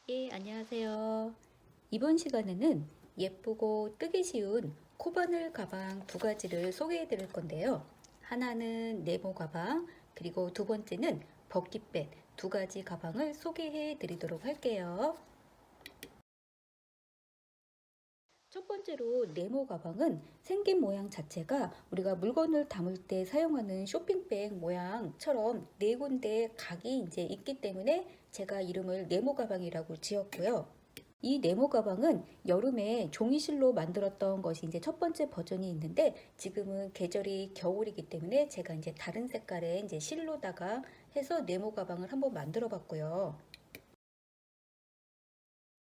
예, 안녕하세요. 이번 시간에는 예쁘고 뜨기 쉬운 코바늘 가방 두 가지를 소개해 드릴 건데요. 하나는 네모 가방, 그리고 두 번째는 버킷백 두 가지 가방을 소개해 드리도록 할게요. 첫 번째로 네모 가방은 생긴 모양 자체가 우리가 물건을 담을 때 사용하는 쇼핑백 모양처럼 네 군데 각이 이제 있기 때문에 제가 이름을 네모 가방이라고 지었고요. 이 네모 가방은 여름에 종이실로 만들었던 것이 이제 첫 번째 버전이 있는데, 지금은 계절이 겨울이기 때문에 제가 이제 다른 색깔의 이제 실로다가 해서 네모 가방을 한번 만들어 봤고요.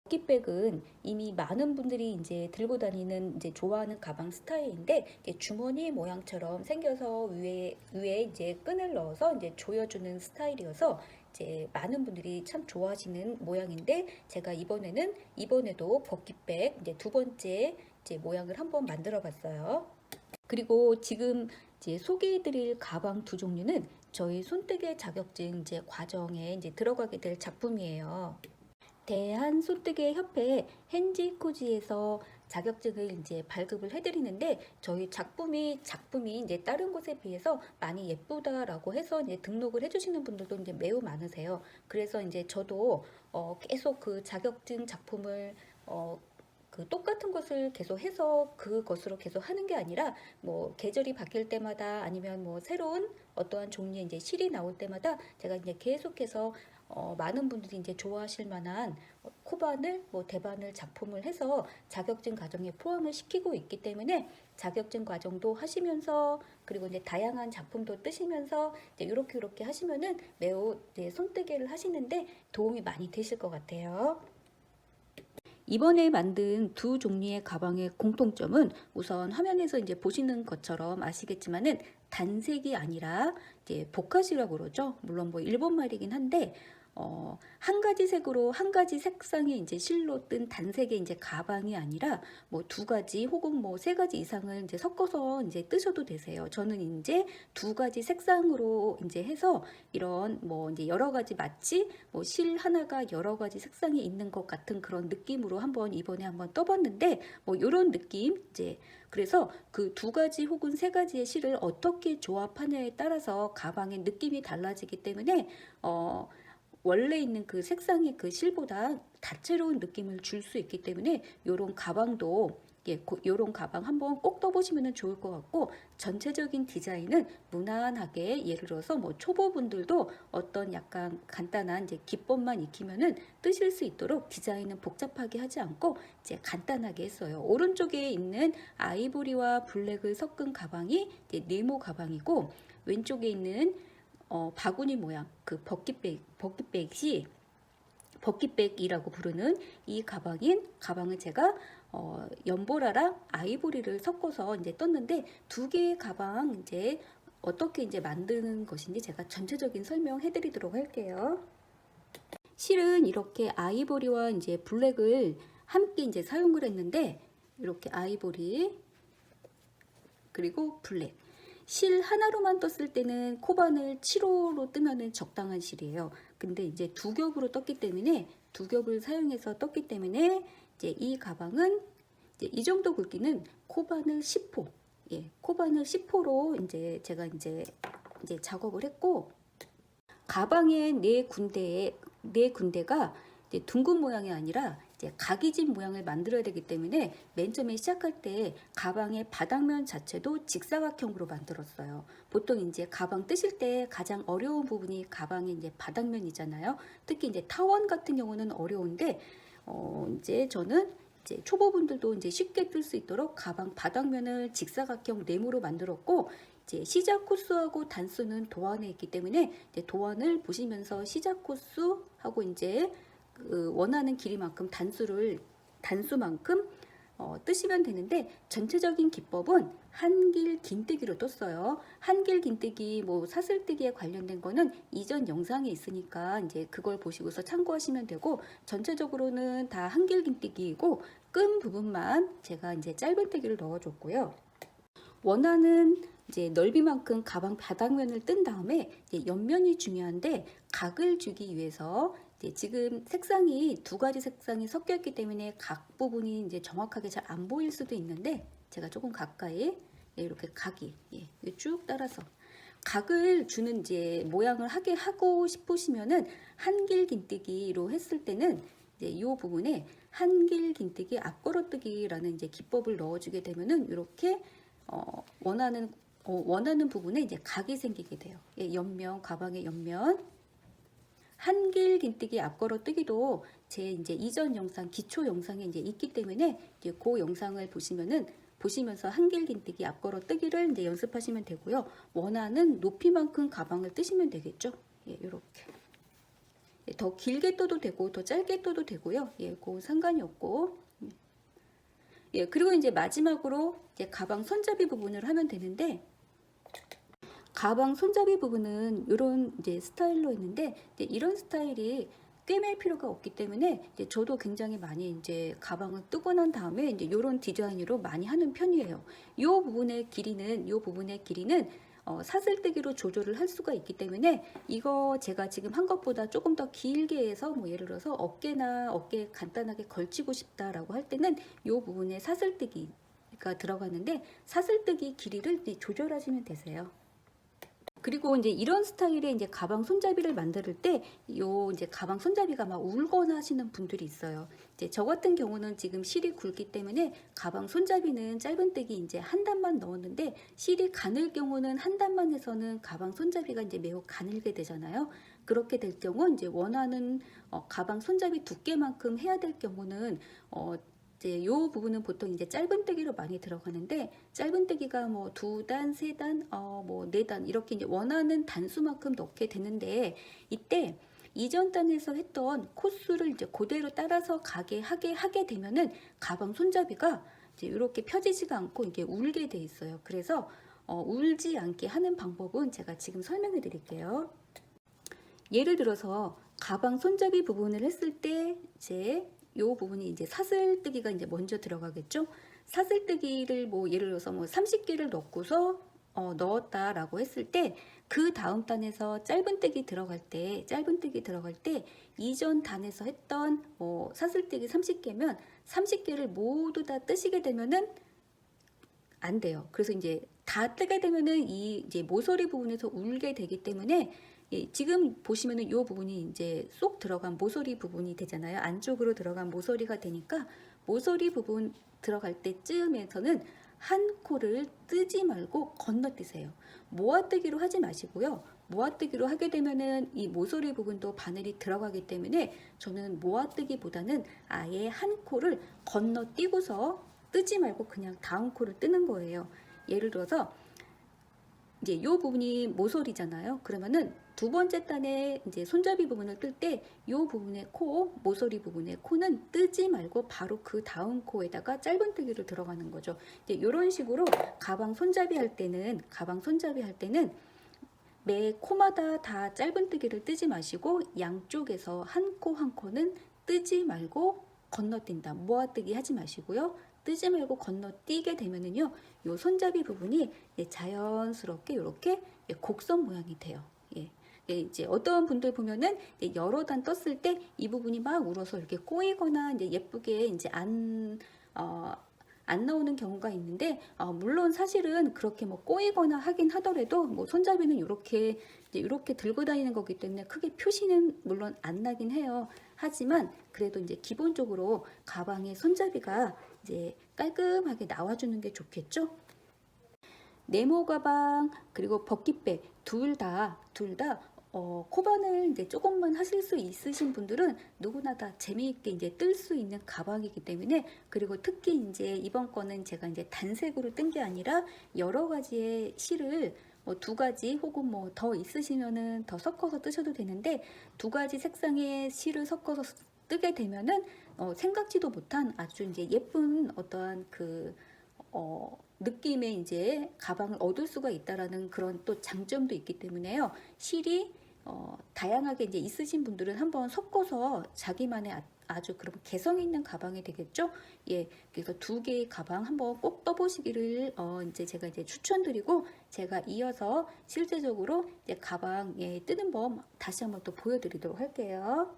버킷백은 이미 많은 분들이 이제 들고 다니는 이제 좋아하는 가방 스타일인데, 이게 주머니 모양처럼 생겨서 위에 이제 끈을 넣어서 이제 조여주는 스타일이어서 이제 많은 분들이 참 좋아하시는 모양인데, 제가 이번에도 버킷백 이제 두 번째 이제 모양을 한번 만들어 봤어요. 그리고 지금 이제 소개해드릴 가방 두 종류는 저희 손뜨개 자격증 이제 과정에 이제 들어가게 될 작품이에요. 대한 손뜨개 협회 핸지코지에서 자격증을 이제 발급을 해드리는데, 저희 작품이 이제 다른 곳에 비해서 많이 예쁘다라고 해서 이제 등록을 해주시는 분들도 이제 매우 많으세요. 그래서 이제 저도 계속 그 자격증 작품을 그 똑같은 것을 계속 해서 그것으로 계속 하는 게 아니라, 뭐 계절이 바뀔 때마다 아니면 뭐 새로운 어떠한 종류의 이제 실이 나올 때마다 제가 이제 계속해서 많은 분들이 이제 좋아하실 만한 코바늘, 뭐 대바늘 작품을 해서 자격증 과정에 포함을 시키고 있기 때문에, 자격증 과정도 하시면서 그리고 이제 다양한 작품도 뜨시면서 이제 이렇게 하시면은 매우 이제 손뜨개를 하시는데 도움이 많이 되실 것 같아요. 이번에 만든 두 종류의 가방의 공통점은, 우선 화면에서 이제 보시는 것처럼 아시겠지만은 단색이 아니라 이제 보카시라고 그러죠. 물론 뭐 일본말이긴 한데 한 가지 색으로 한 가지 색상의 이제 실로 뜬 단색의 이제 가방이 아니라 뭐 두 가지 혹은 뭐 세 가지 이상을 이제 섞어서 이제 뜨셔도 되세요. 저는 이제 두 가지 색상으로 이제 해서 이런 뭐 이제 여러 가지 마치 뭐 실 하나가 여러 가지 색상이 있는 것 같은 그런 느낌으로 이번에 한번 떠봤는데, 뭐 이런 느낌 이제, 그래서 그 두 가지 혹은 세 가지의 실을 어떻게 조합하냐에 따라서 가방의 느낌이 달라지기 때문에 원래 있는 그 색상의 그 실보다 다채로운 느낌을 줄 수 있기 때문에 요런 가방도 요런 가방 한번 꼭 떠보시면 좋을 것 같고, 전체적인 디자인은 무난하게, 예를 들어서 뭐 초보분들도 어떤 약간 간단한 이제 기법만 익히면은 뜨실 수 있도록 디자인은 복잡하게 하지 않고 이제 간단하게 했어요. 오른쪽에 있는 아이보리와 블랙을 섞은 가방이 이제 네모 가방이고, 왼쪽에 있는 바구니 모양 그 버킷백이라고 부르는 이 가방을 제가 연보라랑 아이보리를 섞어서 이제 떴는데, 두 개의 가방 이제 어떻게 이제 만드는 것인지 제가 전체적인 설명해 드리도록 할게요. 실은 이렇게 아이보리와 이제 블랙을 함께 이제 사용을 했는데, 이렇게 아이보리 그리고 블랙, 실 하나로만 떴을 때는 코바늘 7호로 뜨면은 적당한 실이에요. 근데 이제 두 겹으로 떴기 때문에, 두 겹을 사용해서 떴기 때문에 이제 이 가방은 이제 이 정도 굵기는 코바늘 10호, 코바늘 10호로 이제 제가 이제 작업을 했고, 가방의 네 군데가 이제 둥근 모양이 아니라 이제 각이진 모양을 만들어야 되기 때문에, 맨 처음에 시작할 때 가방의 바닥면 자체도 직사각형으로 만들었어요. 보통 이제 가방 뜨실 때 가장 어려운 부분이 가방의 이제 바닥면이잖아요. 특히 이제 타원 같은 경우는 어려운데, 이제 저는 이제 초보분들도 이제 쉽게 뜰 수 있도록 가방 바닥면을 직사각형 네모로 만들었고, 이제 시작 코스하고 단수는 도안에 있기 때문에 이제 도안을 보시면서 시작 코스하고 이제 그 원하는 길이만큼 단수만큼 뜨시면 되는데, 전체적인 기법은 한길 긴뜨기로 떴어요. 한길 긴뜨기 뭐 사슬뜨기에 관련된 거는 이전 영상에 있으니까 이제 그걸 보시고서 참고하시면 되고, 전체적으로는 다 한길 긴뜨기이고, 끈 부분만 제가 이제 짧은뜨기를 넣어줬고요. 원하는 이제 넓이만큼 가방 바닥면을 뜬 다음에, 이제 옆면이 중요한데 각을 주기 위해서 이제 지금 색상이 두 가지 색상이 섞여 있기 때문에 각 부분이 이제 정확하게 잘 안 보일 수도 있는데 제가 조금 가까이 이렇게 각이 쭉 따라서 각을 주는 이제 모양을 하게 하고 싶으시면은 한길긴뜨기로 했을 때는 이제 이 부분에 한길긴뜨기 앞걸어뜨기라는 이제 기법을 넣어주게 되면은 이렇게 원하는 부분에 이제 각이 생기게 돼요. 옆면 가방의 옆면 한길긴뜨기 앞걸어뜨기도 제 이제 이전 영상 기초 영상에 이제 있기 때문에 이제 그 영상을 보시면서 한길긴뜨기 앞걸어뜨기를 이제 연습하시면 되고요. 원하는 높이만큼 가방을 뜨시면 되겠죠. 이렇게 더 길게 떠도 되고 더 짧게 떠도 되고요. 그건 상관이 없고. 그리고 이제 마지막으로 이제 가방 손잡이 부분을 하면 되는데, 가방 손잡이 부분은 이런 이제 스타일로 했는데 이런 스타일이 꿰맬 필요가 없기 때문에 이제 저도 굉장히 많이 이제 가방을 뜨고 난 다음에 이제 이런 디자인으로 많이 하는 편이에요. 이 부분의 길이는 사슬뜨기로 조절을 할 수가 있기 때문에 이거 제가 지금 한 것보다 조금 더 길게 해서 뭐 예를 들어서 어깨에 간단하게 걸치고 싶다라고 할 때는 이 부분에 사슬뜨기가 들어가는데 사슬뜨기 길이를 조절하시면 되세요. 그리고 이제 이런 스타일의 이제 가방 손잡이를 만들 때 이제 가방 손잡이가 막 울거나 하시는 분들이 있어요. 이제 저 같은 경우는 지금 실이 굵기 때문에 가방 손잡이는 짧은뜨기 이제 한 단만 넣었는데 실이 가늘 경우는 한 단만 해서는 가방 손잡이가 이제 매우 가늘게 되잖아요. 그렇게 될 경우 이제 원하는 가방 손잡이 두께만큼 해야 될 경우는 이제 요 부분은 보통 이제 짧은뜨기로 많이 들어가는데 짧은뜨기가 뭐 2단, 3단, 뭐 4단 이렇게 이제 원하는 단수만큼 넣게 되는데 이때 이전 단에서 했던 코스를 이제 그대로 따라서 하게 되면은 가방 손잡이가 이제 이렇게 펴지지가 않고 이게 울게 돼 있어요. 그래서 울지 않게 하는 방법은 제가 지금 설명해 드릴게요. 예를 들어서 가방 손잡이 부분을 했을 때 이제 이 부분이 이제 사슬뜨기가 이제 먼저 들어가겠죠. 사슬뜨기를 뭐 예를 들어서 뭐 30개를 넣고서 넣었다라고 했을 때 그 다음 단에서 짧은뜨기 들어갈 때 이전 단에서 했던 사슬뜨기 30개면 30개를 모두 다 뜨시게 되면은 안 돼요. 그래서 이제 다 뜨게 되면은 이 이제 모서리 부분에서 울게 되기 때문에 지금 보시면은 이 부분이 이제 쏙 들어간 모서리 부분이 되잖아요. 안쪽으로 들어간 모서리가 되니까 모서리 부분 들어갈 때쯤에서는 한 코를 뜨지 말고 건너뛰세요. 모아뜨기로 하지 마시고요. 모아뜨기로 하게 되면은 이 모서리 부분도 바늘이 들어가기 때문에 저는 모아뜨기보다는 아예 한 코를 건너뛰고서 뜨지 말고 그냥 다음 코를 뜨는 거예요. 예를 들어서 이제 이 부분이 모서리잖아요. 그러면은 두 번째 단에 이제 손잡이 부분을 뜰 때 이 부분의 모서리 부분의 코는 뜨지 말고 바로 그 다음 코에다가 짧은뜨기로 들어가는 거죠. 이제 이런 식으로 가방 손잡이 할 때는 매 코마다 다 짧은뜨기를 뜨지 마시고 양쪽에서 한 코 한 코는 뜨지 말고 건너뛴다. 모아뜨기 하지 마시고요. 뜨지 말고 건너뛰게 되면은요, 요 손잡이 부분이 자연스럽게 이렇게 곡선 모양이 돼요. 이제 어떤 분들 보면은 여러 단 떴을 때 이 부분이 막 울어서 이렇게 꼬이거나 이제 예쁘게 이제 안 나오는 경우가 있는데 물론 사실은 그렇게 뭐 꼬이거나 하긴 하더라도 뭐 손잡이는 이렇게 들고 다니는 거기 때문에 크게 표시는 물론 안 나긴 해요. 하지만 그래도 이제 기본적으로 가방의 손잡이가 이제 깔끔하게 나와주는 게 좋겠죠. 네모 가방 그리고 버킷백 둘 다 코바늘 이제 조금만 하실 수 있으신 분들은 누구나 다 재미있게 이제 뜰 수 있는 가방이기 때문에, 그리고 특히 이제 이번 거는 제가 이제 단색으로 뜬 게 아니라 여러 가지의 실을 두 가지 혹은 뭐 더 있으시면은 더 섞어서 뜨셔도 되는데, 두 가지 색상의 실을 섞어서 뜨게 되면은 생각지도 못한 아주 이제 예쁜 어떠한 그 느낌의 이제 가방을 얻을 수가 있다라는 그런 또 장점도 있기 때문에요. 실이 다양하게 이제 있으신 분들은 한번 섞어서 자기만의 아주 그런 개성 있는 가방이 되겠죠. 그래서 두 개의 가방 한번 꼭 떠보시기를 이제 제가 이제 추천드리고, 제가 이어서 실제적으로 이제 가방에 뜨는 법 다시 한번 또 보여드리도록 할게요.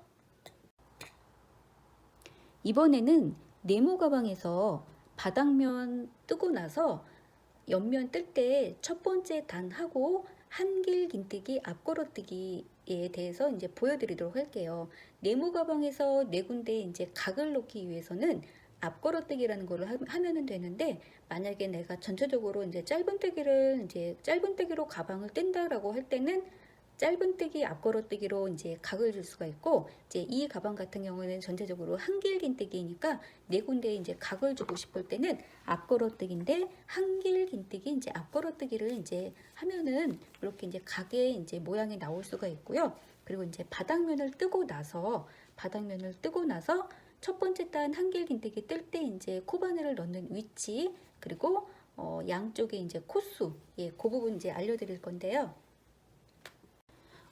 이번에는 네모 가방에서 바닥면 뜨고 나서 옆면 뜰 때 첫 번째 단하고 한길 긴뜨기 앞걸어뜨기에 대해서 이제 보여드리도록 할게요. 네모 가방에서 네 군데 이제 각을 놓기 위해서는 앞걸어뜨기라는 걸 하면은 되는데, 만약에 내가 전체적으로 이제 짧은뜨기로 가방을 뜬다라고 할 때는 짧은뜨기 앞걸어뜨기로 이제 각을 줄 수가 있고, 이제 이 가방 같은 경우는 전체적으로 한길 긴뜨기니까 네 군데 이제 각을 주고 싶을 때는 앞걸어뜨기인데, 한길 긴뜨기 이제 앞걸어뜨기를 이제 하면은 이렇게 이제 각의 이제 모양이 나올 수가 있고요. 그리고 이제 바닥면을 뜨고 나서 첫 번째 단 한길 긴뜨기 뜰 때 이제 코바늘을 넣는 위치, 그리고 양쪽에 이제 코수, 그 부분 이제 알려드릴 건데요.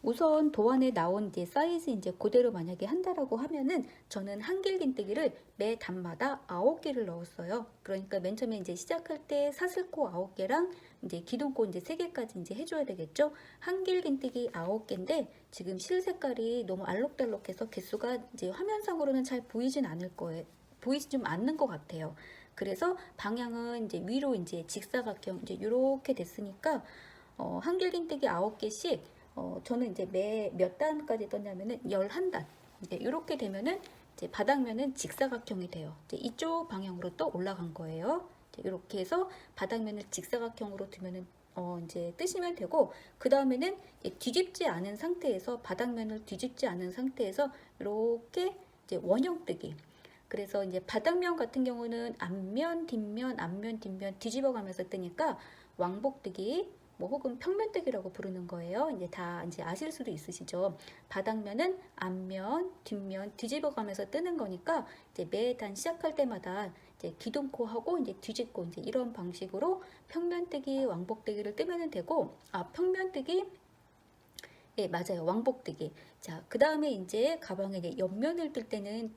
우선 도안에 나온 이제 사이즈 이제 그대로 만약에 한다라고 하면은, 저는 한길 긴뜨기를 매 단마다 9개를 넣었어요. 그러니까 맨 처음에 이제 시작할 때 사슬코 9개랑 이제 기둥코 이제 3개까지 이제 해줘야 되겠죠. 한길 긴뜨기 9개인데 지금 실 색깔이 너무 알록달록해서 개수가 이제 화면상으로는 잘 보이진 않을 거예요. 보이지 좀 않는 것 같아요. 그래서 방향은 이제 위로 이제 직사각형 이제 이렇게 됐으니까 한길 긴뜨기 9개씩 저는 이제 매 몇 단까지 떴냐면은 11단. 이제 이렇게 되면은 이제 바닥면은 직사각형이 돼요. 이제 이쪽 방향으로 또 올라간 거예요. 이렇게 해서 바닥면을 직사각형으로 두면은 이제 뜨시면 되고, 그 다음에는 뒤집지 않은 상태에서, 바닥면을 뒤집지 않은 상태에서 이렇게 이제 원형뜨기. 그래서 이제 바닥면 같은 경우는 앞면, 뒷면 뒤집어 가면서 뜨니까 왕복뜨기, 뭐 혹은 평면뜨기라고 부르는 거예요. 이제 다 이제 아실 수도 있으시죠. 바닥면은 앞면, 뒷면 뒤집어 가면서 뜨는 거니까 이제 매 단 시작할 때마다 이제 기둥코하고 이제 뒤집고 이제 이런 방식으로 평면뜨기, 왕복뜨기를 뜨면 되고, 평면뜨기, 예, 맞아요. 왕복뜨기. 자, 그 다음에 이제 가방에 이제 옆면을 뜰 때는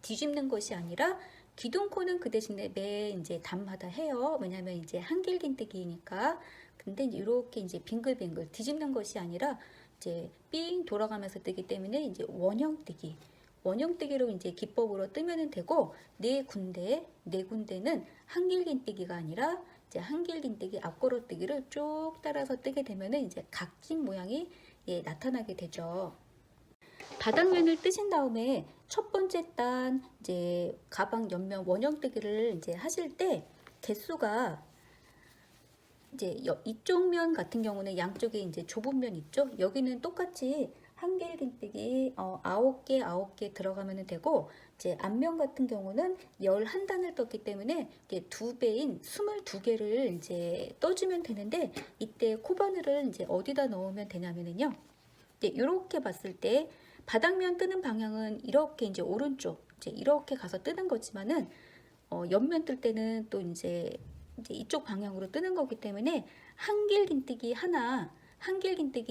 뒤집는 것이 아니라 기둥코는 그 대신에 매 이제 단마다 해요. 왜냐면 이제 한길 긴뜨기니까. 근데 이제 이렇게 이제 빙글빙글 뒤집는 것이 아니라 이제 삥 돌아가면서 뜨기 때문에 이제 원형뜨기로 이제 기법으로 뜨면 되고, 네 군데는 한길 긴뜨기가 아니라 이제 한길 긴뜨기 앞걸어뜨기를 쭉 따라서 뜨게 되면은 이제 각진 모양이 나타나게 되죠. 바닥면을 뜨신 다음에 첫 번째 단 이제 가방 옆면 원형뜨기를 이제 하실 때 개수가 이제 이쪽 면 같은 경우는 양쪽에 이제 좁은 면 있죠. 여기는 똑같이 한길 긴뜨기 9개 들어가면 되고, 이제 앞면 같은 경우는 11단을 떴기 때문에 이제 2배인 22개를 이제 떠주면 되는데, 이때 코바늘을 이제 어디다 넣으면 되냐면요. 이렇게 봤을 때 바닥면 뜨는 방향은 이렇게 이제 오른쪽 이제 이렇게 가서 뜨는 거지만은 옆면 뜰 때는 또 이제 이쪽 방향으로 뜨는 거기 때문에 한길 긴뜨기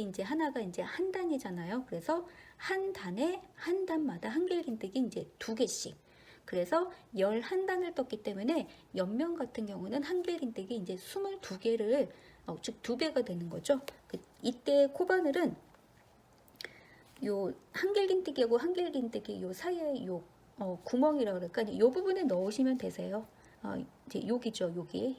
이제 하나가 이제 한 단이잖아요. 그래서 한 단마다 한길 긴뜨기 이제 2개씩. 그래서 11단을 떴기 때문에 옆면 같은 경우는 한길 긴뜨기 이제 22개를 즉 2배가 되는 거죠. 이때 코바늘은 요 한길 긴뜨기하고 한길 긴뜨기 요 사이에 요 구멍이라고 그럴까, 요 부분에 넣으시면 되세요. 이제 여기죠,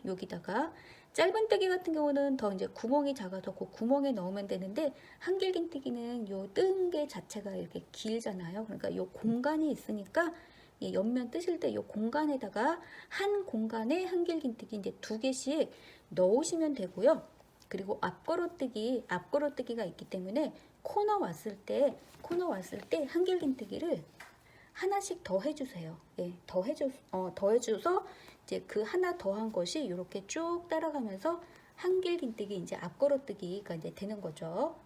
여기다가 짧은뜨기 같은 경우는 더 이제 구멍이 작아서 그 구멍에 넣으면 되는데, 한길 긴뜨기는 요 뜬 게 자체가 이렇게 길잖아요. 그러니까 요 공간이 있으니까 옆면 뜨실 때 요 공간에다가 한 공간에 한길 긴뜨기 이제 2개씩 넣으시면 되고요. 그리고 앞걸어뜨기가 있기 때문에 코너 왔을 때 한길 긴뜨기를 하나씩 더 해주세요. 예, 더 해줘서 이제 그 하나 더한 것이 이렇게 쭉 따라가면서 한길 긴뜨기 이제 앞걸어뜨기가 이제 되는 거죠.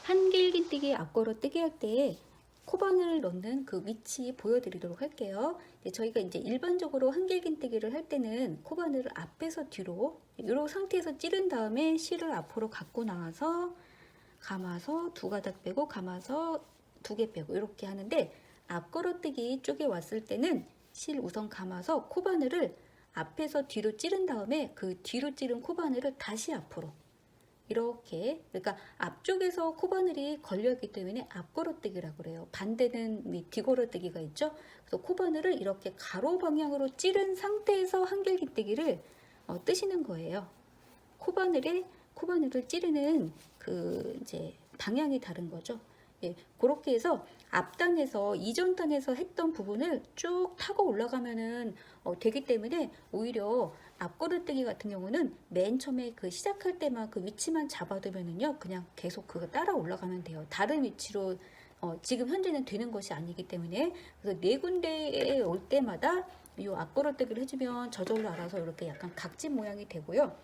한길 긴뜨기 앞걸어뜨기 할 때 코바늘을 넣는 그 위치 보여드리도록 할게요. 저희가 이제 일반적으로 한길 긴뜨기를 할 때는 코바늘을 앞에서 뒤로 이런 상태에서 찌른 다음에 실을 앞으로 갖고 나와서 감아서 2가닥 빼고 감아서 2개 빼고 이렇게 하는데, 앞걸어뜨기 쪽에 왔을 때는 실 우선 감아서 코바늘을 앞에서 뒤로 찌른 다음에 그 뒤로 찌른 코바늘을 다시 앞으로 이렇게, 그러니까 앞쪽에서 코바늘이 걸려있기 때문에 앞걸어뜨기라고 그래요. 반대는 뒤걸어뜨기가 있죠. 그래서 코바늘을 이렇게 가로 방향으로 찌른 상태에서 한길긴뜨기를 뜨시는 거예요. 코바늘을 찌르는 그 이제 방향이 다른 거죠. 예, 그렇게 해서 앞단에서 이전 단에서 했던 부분을 쭉 타고 올라가면은 되기 때문에 오히려 앞걸음뜨기 같은 경우는 맨 처음에 그 시작할 때만 그 위치만 잡아두면은요 그냥 계속 그거 따라 올라가면 돼요. 다른 위치로 지금 현재는 되는 것이 아니기 때문에. 그래서 네 군데에 올 때마다 이 앞걸음뜨기를 해주면 저절로 알아서 이렇게 약간 각진 모양이 되고요.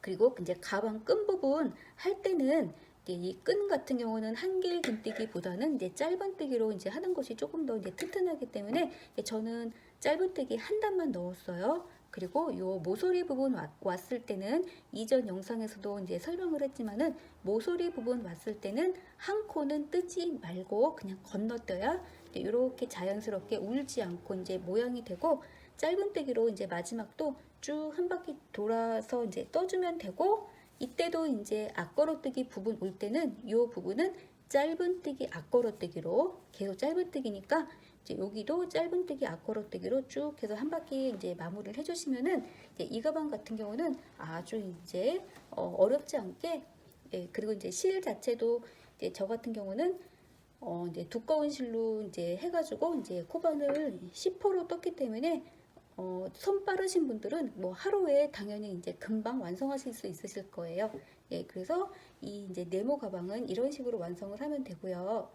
그리고 이제 가방 끈 부분 할 때는 이 끈 같은 경우는 한길 긴뜨기보다는 이제 짧은뜨기로 이제 하는 것이 조금 더 이제 튼튼하기 때문에 저는 짧은뜨기 한 단만 넣었어요. 그리고 요 모서리 부분 왔을 때는 이전 영상에서도 이제 설명을 했지만은 모서리 부분 왔을 때는 한 코는 뜨지 말고 그냥 건너떠야 이렇게 자연스럽게 울지 않고 이제 모양이 되고, 짧은뜨기로 이제 마지막도 쭉 한 바퀴 돌아서 이제 떠주면 되고, 이때도 이제 앞걸어뜨기 부분 올 때는 이 부분은 짧은뜨기 앞걸어뜨기로 계속 짧은뜨기니까 이제 여기도 짧은뜨기 앞걸어뜨기로 쭉 해서 한 바퀴 이제 마무리를 해주시면은 이제 이 가방 같은 경우는 아주 이제 어렵지 않게, 예, 그리고 이제 실 자체도 이제 저 같은 경우는 이제 두꺼운 실로 이제 해가지고 이제 코바늘 10호로 떴기 때문에 손 빠르신 분들은 뭐 하루에 당연히 이제 금방 완성하실 수 있으실 거예요. 예, 그래서 이 이제 네모 가방은 이런 식으로 완성을 하면 되고요.